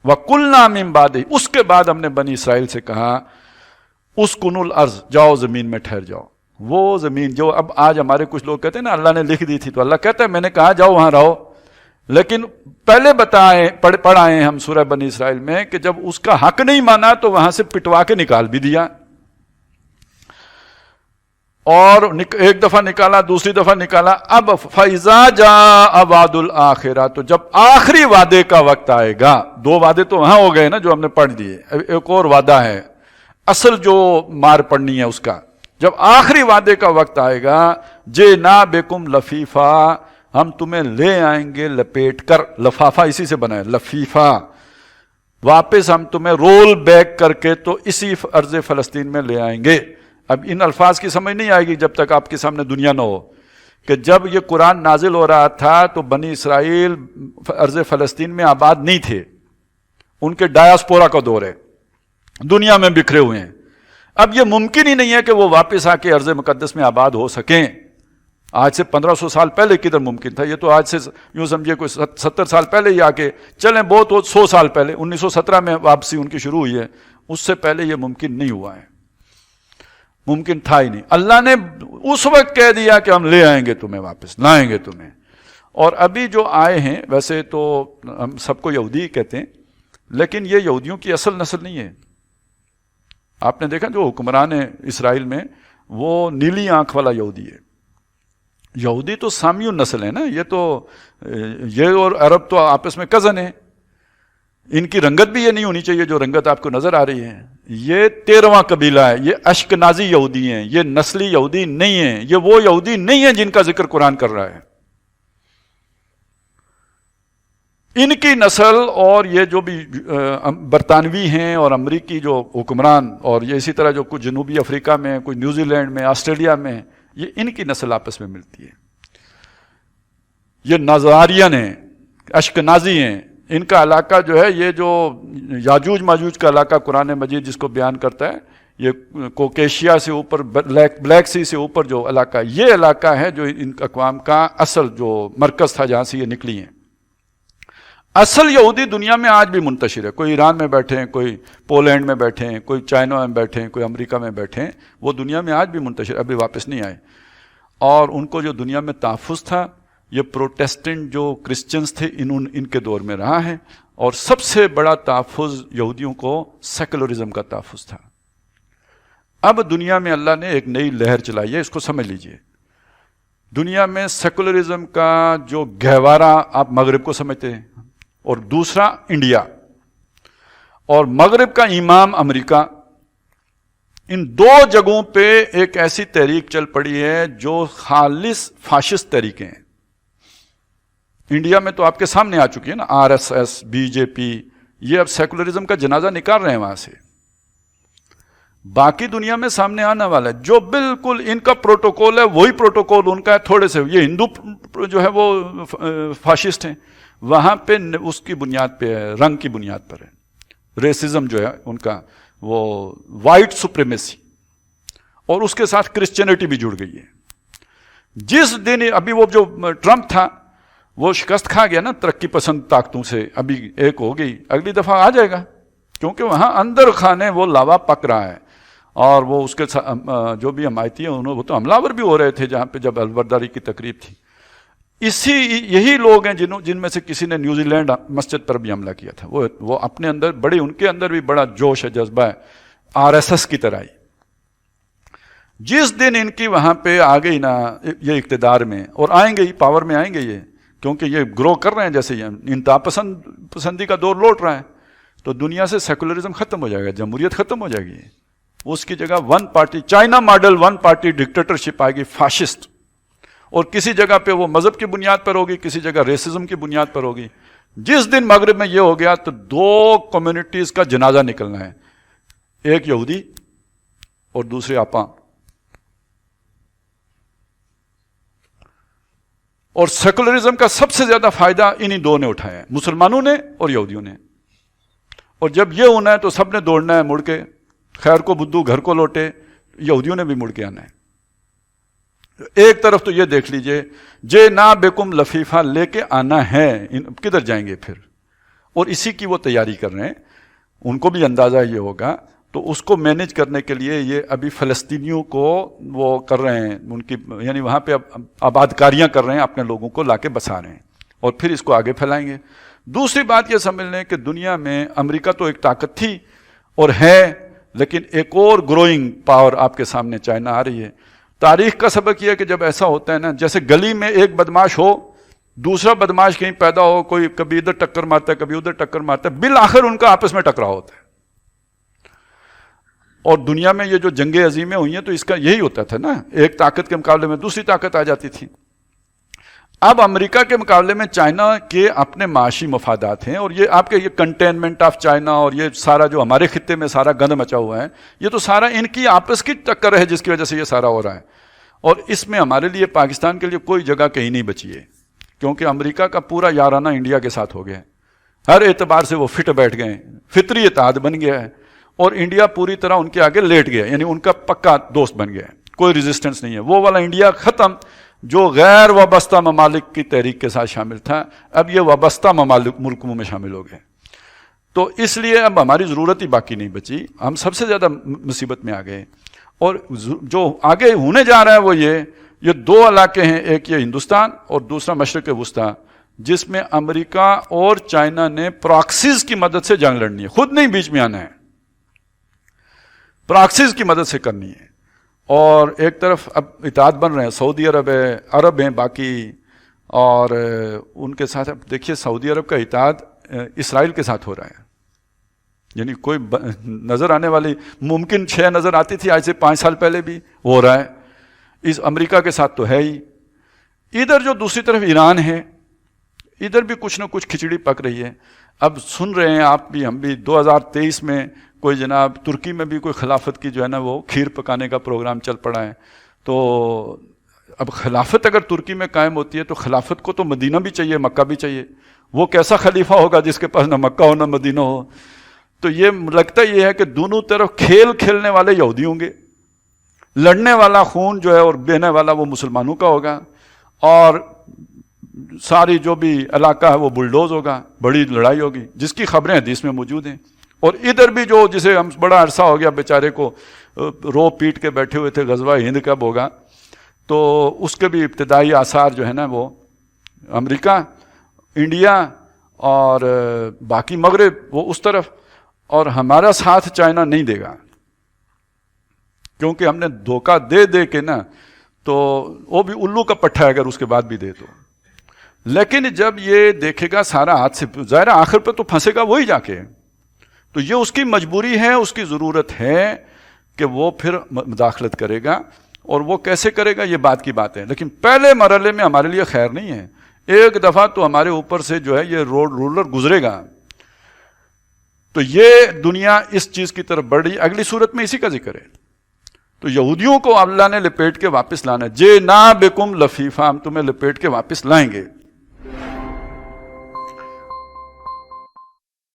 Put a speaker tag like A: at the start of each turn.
A: वकुलना मिन बादी, उसके बाद हमने बनी इसराइल से कहा उसकुनुल अर्ज, जाओ जमीन में ठहर जाओ। वो जमीन जो अब आज हमारे कुछ लोग कहते हैं ना अल्लाह ने लिख दी थी, तो अल्लाह कहता है मैंने कहा जाओ वहां रहो, लेकिन पहले पढ़ाए हम सूरह बनी इसराइल में कि जब उसका हक नहीं माना तो वहां से पिटवा के निकाल भी दिया, और एक दफा निकाला, दूसरी दफा निकाला। अब फैजा जा अवादुल आखिरा, तो जब आखिरी वादे का वक्त आएगा, दो वादे तो वहां हो गए ना जो हमने पढ़ दिए, एक और वादा है असल जो मार पड़नी है उसका। जब आखिरी वादे का वक्त आएगा, जे ना बेकुम लफीफा, हम तुम्हें ले आएंगे लपेट कर, लफाफा इसी से बना है लफीफा, वापस हम तुम्हें रोल बैक करके तो इसी अर्ज फलस्तीन में ले आएंगे। अब इन अल्फाज की समझ नहीं आएगी जब तक आपके सामने दुनिया न हो कि जब ये कुरान नाजिल हो रहा था तो बनी इसराइल अर्ज फलस्तीन में आबाद नहीं थे, उनके डायस्पोरा का दौर है, दुनिया में बिखरे हुए हैं। अब ये मुमकिन ही नहीं है कि वो वापस आके अर्ज मुकद्दस में आबाद हो सकें। आज से 1500 साल पहले किधर मुमकिन था, ये तो आज से यूं समझिए कोई 70 साल पहले ही आके चलें, बहुत हो 100 साल पहले, 1917 में वापसी उनकी शुरू हुई है, उससे पहले ये मुमकिन नहीं हुआ है, मुमकिन था ही नहीं। अल्लाह ने उस वक्त कह दिया कि हम ले आएंगे तुम्हें, वापस लाएंगे तुम्हें। और अभी जो आए हैं, वैसे तो हम सबको यहूदी कहते हैं, लेकिन ये यहूदियों की असल नस्ल नहीं है। आपने देखा जो हुक्मरान है इसराइल में, वो नीली आंख वाला यहूदी है। यहूदी तो सामियुन नस्ल है ना, ये और अरब तो आपस में कजन है। इनकी रंगत भी ये नहीं होनी चाहिए जो रंगत आपको नजर आ रही है। ये 13वां कबीला है, ये अश्कनाजी यहूदी हैं, ये नस्ली यहूदी नहीं है, ये वो यहूदी नहीं है जिनका जिक्र कुरान कर रहा है। इनकी नस्ल और ये जो भी बरतानवी हैं और अमरीकी जो हुक्मरान, और ये इसी तरह जो कुछ जनूबी अफ्रीका में, कुछ न्यूजीलैंड में, ऑस्ट्रेलिया में, ये इनकी नस्ल आपस में मिलती है। ये नज़ारियन हैं, अश्कनाजी हैं। इनका इलाका जो है, ये जो याजूज माजूज का इलाका कुरान मजीद जिसको बयान करता है, ये कोकेशिया से ऊपर, ब्लैक सी से ऊपर जो इलाका, ये इलाका है जो इन अक़वाम का असल जो मरकज था जहां से ये निकली हैं। असल यहूदी दुनिया में आज भी मुंतशिर है, कोई ईरान में बैठे हैं, कोई पोलैंड में बैठे हैं, कोई चाइना में बैठे हैं, कोई अमेरिका में बैठे हैं, वो दुनिया में आज भी मुंतशिर, अभी वापस नहीं आए। और उनको जो दुनिया में तहफ़्फ़ुज़ था, ये प्रोटेस्टेंट जो क्रिश्चियंस थे इनके दौर में रहा है। और सबसे बड़ा तहफ़्फ़ुज़ यहूदियों को सेकुलरिज्म का तहफ़्फ़ुज़ था। अब दुनिया में अल्लाह ने एक नई लहर चलाई है, इसको समझ लीजिए। दुनिया में सेकुलरिज्म का जो गहवारा आप मगरिब को समझते हैं, और दूसरा इंडिया, और मगरिब का इमाम अमेरिका, इन दो जगहों पे एक ऐसी तहरीक चल पड़ी है जो खालिस फाशिस्ट तहरीकें हैं। इंडिया में तो आपके सामने आ चुकी है ना, आरएसएस, बीजेपी, ये अब सेकुलरिज्म का जनाजा निकाल रहे हैं वहां से। बाकी दुनिया में सामने आने वाला है जो बिल्कुल इनका प्रोटोकॉल है, वही प्रोटोकॉल उनका है। थोड़े से ये हिंदू जो है वो फाशिस्ट हैं, वहां पे उसकी बुनियाद पे है, रंग की बुनियाद पर है। रेसिज्म जो है उनका, वो वाइट सुप्रीमेसी, और उसके साथ क्रिश्चियनिटी भी जुड़ गई है। जिस दिन अभी वो जो ट्रंप था वो शिकस्त खा गया ना तरक्की पसंद ताकतों से, अभी एक हो गई, अगली दफा आ जाएगा, क्योंकि वहां अंदर खाने वो लावा पक रहा है। और वो उसके जो भी हमायती हैं वो तो हमलावर भी हो रहे थे जहां पे जब अलबरदारी की तकरीब थी। यही लोग हैं जिनमें से किसी ने न्यूजीलैंड मस्जिद पर भी हमला किया था। वो अपने अंदर बड़े, उनके अंदर भी बड़ा जोश है, जज्बा है, आरएसएस की तरह ही। जिस दिन इनकी वहां पे आ गई ना ये इक्तदार में, और आएंगे ही, पावर में आएंगे ये, क्योंकि ये ग्रो कर रहे हैं, जैसे ये इंतहा पसंदी का दौर लौट रहा है, तो दुनिया से सेकुलरिज्म खत्म हो जाएगा, जमहूरियत खत्म हो जाएगी। उसकी जगह one party, China model one party dictatorship आएगी, फाशिस्ट। और किसी जगह पे वो मजहब की बुनियाद पर होगी, किसी जगह रेसिज्म की बुनियाद पर होगी। जिस दिन मगरिब में ये हो गया तो दो कम्युनिटीज का जनाजा निकलना है, एक यहूदी और दूसरे आपा। और सेकुलरिज्म का सबसे ज्यादा फायदा इन्हीं दो ने उठाया है, मुसलमानों ने और यहूदियों ने। और जब ये होना है तो सबने दौड़ना है मुड़ के, खैर को बुद्धू घर को लौटे, यहूदियों ने भी मुड़ के आना है। एक तरफ तो ये देख लीजिए, जे ना बेकुम लफीफा लेके आना है, किधर जाएंगे फिर? اور اسی کی وہ تیاری کر رہے ہیں. ان کو بھی اندازہ یہ ہوگا. تو اس کو مینیج کرنے کے لیے یہ ابھی فلسطینیوں کو وہ کر رہے ہیں, ان کی یعنی وہاں پہ آباد کاریاں کر رہے ہیں, اپنے لوگوں کو لا کے بسا رہے ہیں, اور پھر اس کو آگے پھیلائیں گے. دوسری بات یہ سمجھ لیں کہ دنیا میں امریکہ تو ایک طاقت تھی اور ہے, لیکن ایک اور گروئنگ پاور آپ کے سامنے چائنا آ رہی ہے. تاریخ کا سبق یہ ہے کہ جب ایسا ہوتا ہے نا, جیسے گلی میں ایک بدماش ہو, دوسرا بدماش کہیں پیدا ہو, کوئی کبھی ادھر ٹکر مارتا ہے کبھی ادھر ٹکر مارتا ہے, بالآخر ان کا آپس میں ٹکراؤ ہوتا ہے. اور دنیا میں یہ جو جنگیں عظیمیں ہوئی ہیں تو اس کا یہی ہوتا تھا نا, ایک طاقت کے مقابلے میں دوسری طاقت آ جاتی تھی. اب امریکہ کے مقابلے میں چائنا کے اپنے معاشی مفادات ہیں, اور یہ آپ کے یہ کنٹینمنٹ آف چائنا اور یہ سارا جو ہمارے خطے میں سارا گند مچا ہوا ہے, یہ تو سارا ان کی آپس کی ٹکر ہے جس کی وجہ سے یہ سارا ہو رہا ہے. اور اس میں ہمارے لیے پاکستان کے لیے کوئی جگہ کہیں نہیں بچی ہے, کیونکہ امریکہ کا پورا یارانہ انڈیا کے ساتھ ہو گیا ہے. ہر اعتبار سے وہ فٹ بیٹھ گئے ہیں, فطری اتحاد بن گیا ہے, اور انڈیا پوری طرح ان کے آگے لیٹ گیا, یعنی ان کا پکا دوست بن گیا ہے, کوئی ریزسٹنس نہیں ہے. وہ والا انڈیا ختم جو غیر وابستہ ممالک کی تحریک کے ساتھ شامل تھا, اب یہ وابستہ ملکوں میں شامل ہو گئے. تو اس لیے اب ہماری ضرورت ہی باقی نہیں بچی, ہم سب سے زیادہ مصیبت میں آ گئے. اور جو آگے ہونے جا رہا ہے وہ یہ دو علاقے ہیں, ایک یہ ہندوستان اور دوسرا مشرق وسطیٰ, جس میں امریکہ اور چائنا نے پراکسیز کی مدد سے جنگ لڑنی ہے, خود نہیں بیچ میں آنا ہے, پراکسیز کی مدد سے کرنی ہے. اور ایک طرف اب اتحاد بن رہے ہیں, سعودی عرب ہے, عرب ہیں باقی, اور ان کے ساتھ اب دیکھیے سعودی عرب کا اتحاد اسرائیل کے ساتھ ہو رہا ہے. یعنی کوئی نظر آنے والی ممکن شے نظر آتی تھی آج سے 5 سال پہلے بھی, ہو رہا ہے. اس امریکہ کے ساتھ تو ہے ہی. ادھر جو دوسری طرف ایران ہے, ادھر بھی کچھ نہ کچھ کھچڑی پک رہی ہے. اب سن رہے ہیں آپ بھی ہم بھی, 2023 میں کوئی جناب ترکی میں بھی کوئی خلافت کی جو ہے نا وہ کھیر پکانے کا پروگرام چل پڑا ہے. تو اب خلافت اگر ترکی میں قائم ہوتی ہے تو خلافت کو تو مدینہ بھی چاہیے, مکہ بھی چاہیے. وہ کیسا خلیفہ ہوگا جس کے پاس نہ مکہ ہو نہ مدینہ ہو. تو یہ لگتا یہ ہے کہ دونوں طرف کھیل کھیلنے والے یہودی ہوں گے, لڑنے والا خون جو ہے اور بہنے والا وہ مسلمانوں کا ہوگا, اور ساری جو بھی علاقہ ہے وہ بلڈوز ہوگا, بڑی لڑائی ہوگی, جس کی خبریں حدیث میں موجود ہیں. اور ادھر بھی جو جسے ہم بڑا عرصہ ہو گیا بیچارے کو رو پیٹ کے بیٹھے ہوئے تھے غزوہ ہند کب ہوگا, تو اس کے بھی ابتدائی آثار جو ہے نا وہ امریکہ, انڈیا اور باقی مغرب وہ اس طرف, اور ہمارا ساتھ چائنا نہیں دے گا, کیونکہ ہم نے دھوکہ دے دے کے نا, تو وہ بھی الو کا پٹھا ہے اگر اس کے بعد بھی دے تو. لیکن جب یہ دیکھے گا سارا ہاتھ سے, ظاہر آخر پہ تو پھنسے گا وہی جا کے, تو یہ اس کی مجبوری ہے, اس کی ضرورت ہے کہ وہ پھر مداخلت کرے گا. اور وہ کیسے کرے گا یہ بات کی بات ہے, لیکن پہلے مرحلے میں ہمارے لیے خیر نہیں ہے. ایک دفعہ تو ہمارے اوپر سے جو ہے یہ رولر گزرے گا, تو یہ دنیا اس چیز کی طرف بڑھ رہی. اگلی صورت میں اسی کا ذکر ہے. تو یہودیوں کو اللہ نے لپیٹ کے واپس لانا ہے, جے نا بکم لفیفہ, ہم تمہیں لپیٹ کے واپس لائیں گے.